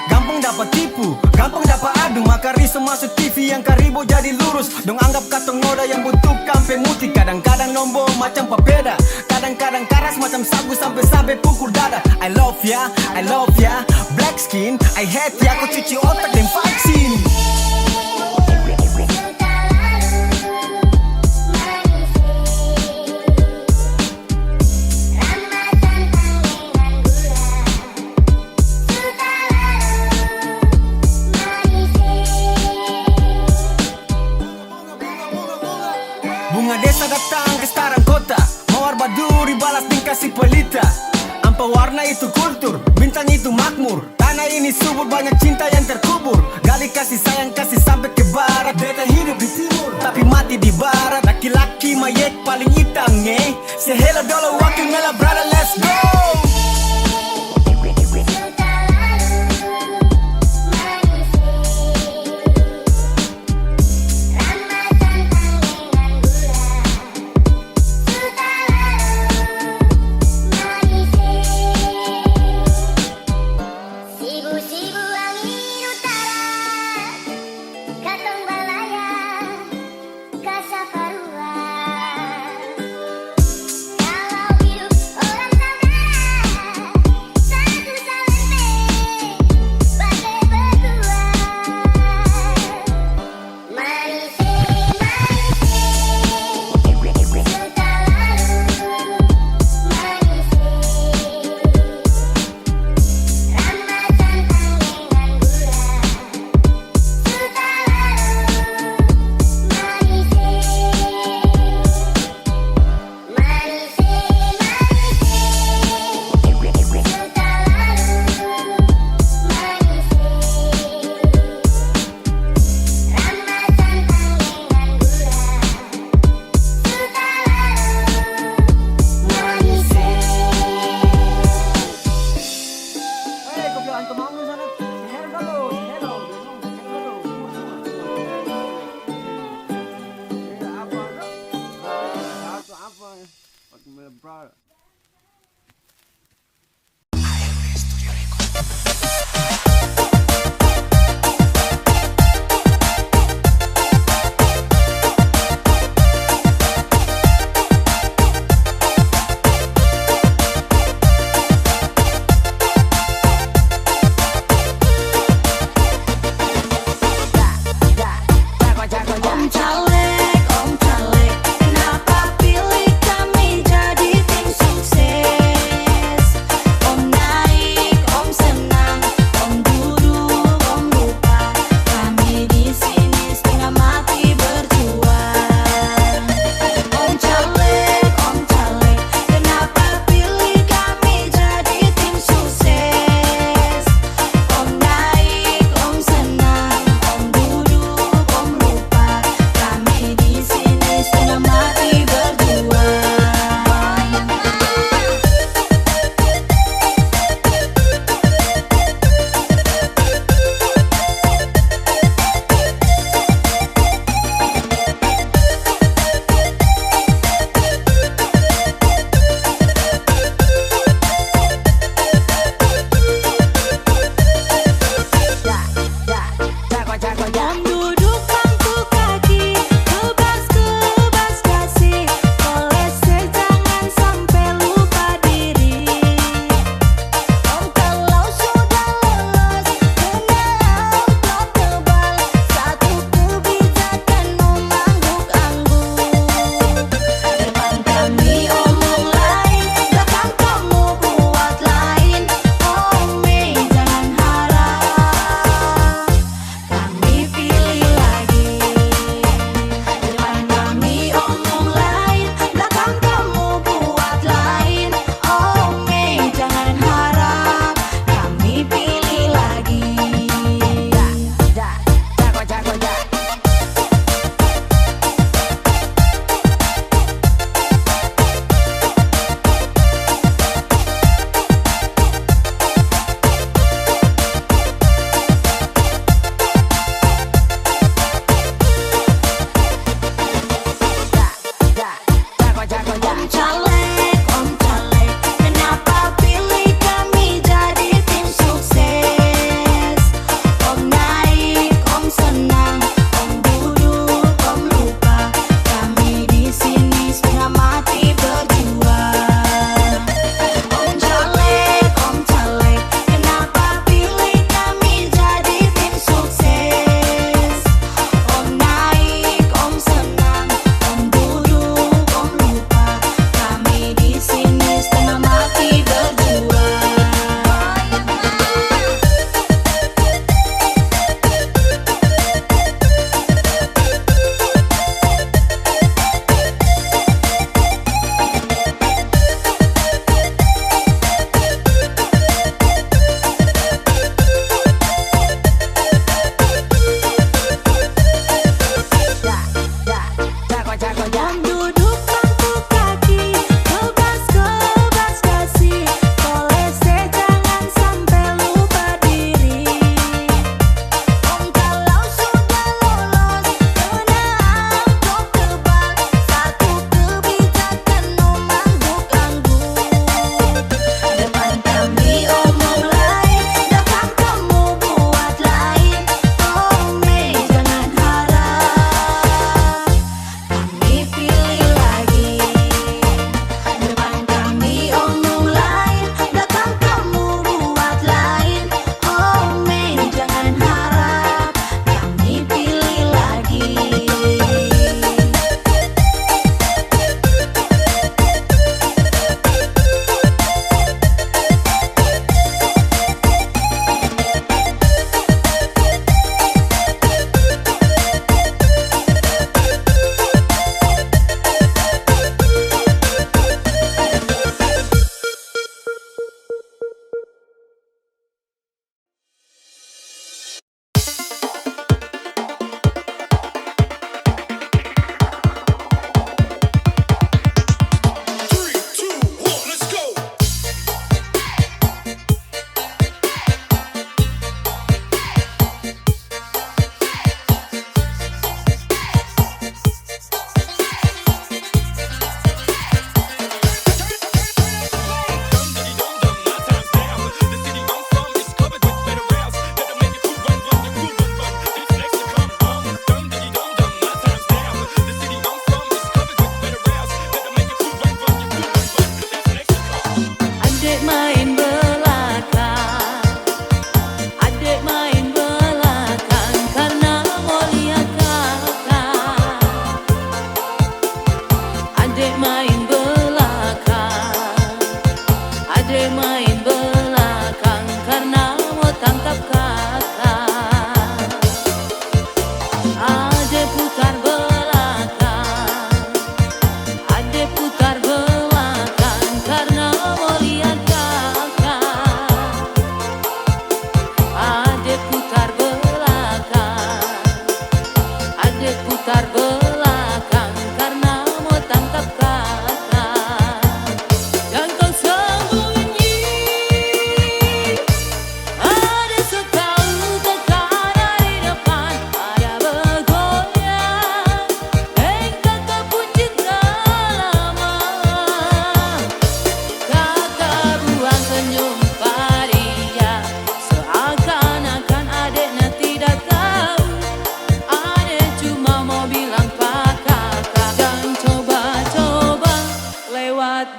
Gampang dapat tipu, gampang dapat adu Maka riso masuk TV yang karibo jadi lurus Dong anggap katong noda yang butuh kampe muti Kadang-kadang nombo macam papeda Kadang-kadang karas macam sagu sampai pukul dada I love ya Black skin, I hate ya Aku cuci otak dan vaksin Bunga desa datang ke sekarang kota Mawar baduri balas din kasih pelita Ampa warna itu kultur, bintang itu makmur Tanah ini subur banyak cinta yang terkubur Gali kasih sayang kasih sampai ke barat Beta hidup di timur tapi mati di barat Laki-laki mayek paling hitam Say hello dolo wakil mela brother let's go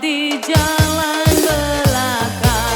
di jalan belakang.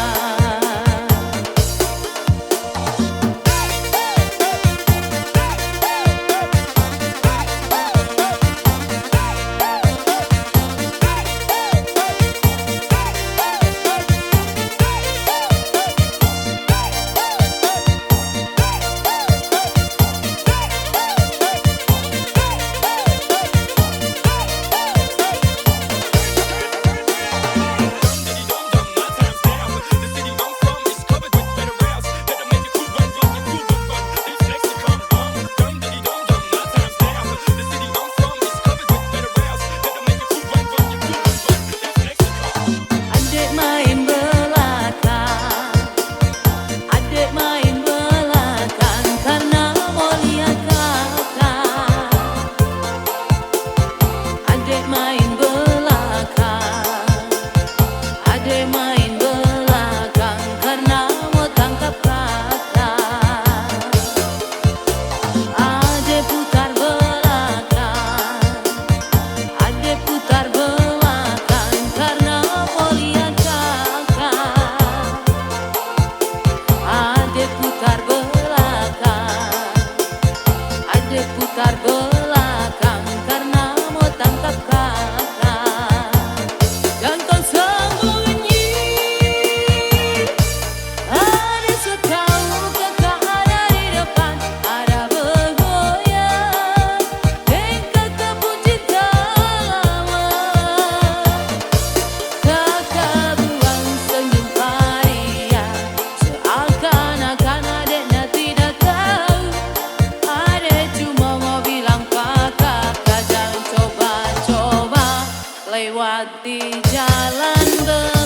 Adik main belakang, adik main belakang karena mau lihat kakak. Adik main belakang, adik main belakang karena mau tangkap kakak. Adik putar belakang, adik putar belakang karena mau lihat kakak. Adik putar belakang, adik putar belakang karena mau tangkap kakak. Jangan sembunyi, ada setahu kakak ada di depan, ada bergoyang, dan kakak puji tawa. Kakak buang senyum pariah, seakan-akan adiknya tidak tahu. Adik cuma mau bilang kakak jangan coba-coba lewat di jalan belakang.